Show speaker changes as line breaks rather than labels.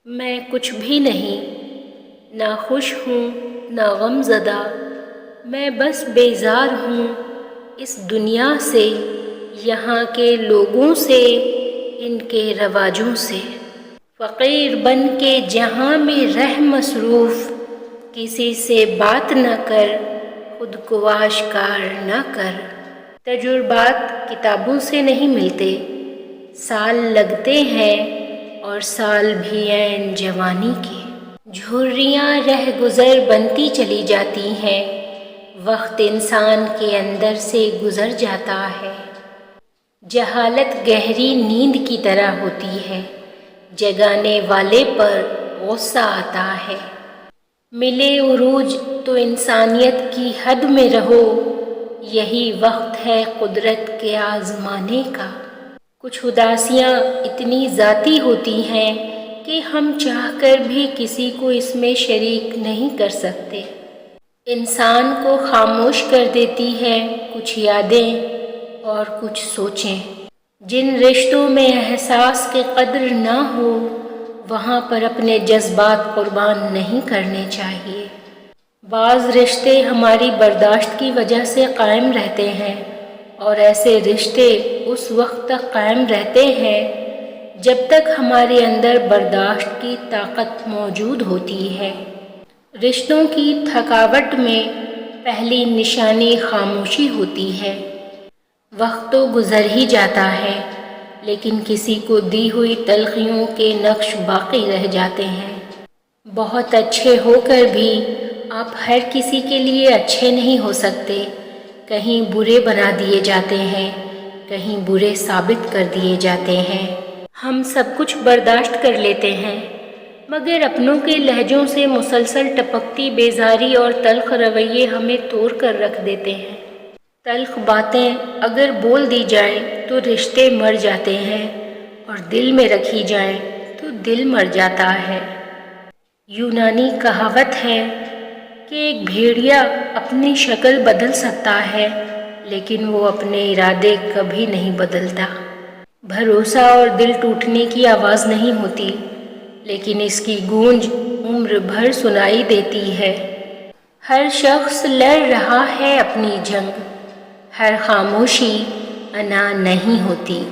میں کچھ بھی نہیں، نہ خوش ہوں نہ غم زدہ، میں بس بیزار ہوں اس دنیا سے، یہاں کے لوگوں سے، ان کے رواجوں سے۔ فقیر بن کے جہاں میں رہ مصروف، کسی سے بات نہ کر، خود کو آشکار نہ کر۔ تجربات کتابوں سے نہیں ملتے، سال لگتے ہیں اور سال بھی عین جوانی کے۔ جھریاں رہ گزر بنتی چلی جاتی ہیں، وقت انسان کے اندر سے گزر جاتا ہے۔ جہالت گہری نیند کی طرح ہوتی ہے، جگانے والے پر غصہ آتا ہے۔ ملے عروج تو انسانیت کی حد میں رہو، یہی وقت ہے قدرت کے آزمانے کا۔ کچھ اداسیاں اتنی ذاتی ہوتی ہیں کہ ہم چاہ کر بھی کسی کو اس میں شریک نہیں کر سکتے۔ انسان کو خاموش کر دیتی ہے کچھ یادیں اور کچھ سوچیں۔ جن رشتوں میں احساس کی قدر نہ ہو، وہاں پر اپنے جذبات قربان نہیں کرنے چاہیے۔ بعض رشتے ہماری برداشت کی وجہ سے قائم رہتے ہیں، اور ایسے رشتے اس وقت تک قائم رہتے ہیں جب تک ہمارے اندر برداشت کی طاقت موجود ہوتی ہے۔ رشتوں کی تھکاوٹ میں پہلی نشانی خاموشی ہوتی ہے۔ وقت تو گزر ہی جاتا ہے، لیکن کسی کو دی ہوئی تلخیوں کے نقش باقی رہ جاتے ہیں۔ بہت اچھے ہو کر بھی آپ ہر کسی کے لیے اچھے نہیں ہو سکتے، کہیں برے بنا دیے جاتے ہیں، کہیں برے ثابت کر دیے جاتے ہیں۔ ہم سب کچھ برداشت کر لیتے ہیں، مگر اپنوں کے لہجوں سے مسلسل ٹپکتی بیزاری اور تلخ رویے ہمیں توڑ کر رکھ دیتے ہیں۔ تلخ باتیں اگر بول دی جائیں تو رشتے مر جاتے ہیں، اور دل میں رکھی جائیں تو دل مر جاتا ہے۔ یونانی کہاوت ہے کہ ایک بھیڑیا اپنی شکل بدل سکتا ہے، لیکن وہ اپنے ارادے کبھی نہیں بدلتا۔ بھروسہ اور دل ٹوٹنے کی آواز نہیں ہوتی، لیکن اس کی گونج عمر بھر سنائی دیتی ہے۔ ہر شخص لڑ رہا ہے اپنی جنگ، ہر خاموشی انا نہیں ہوتی۔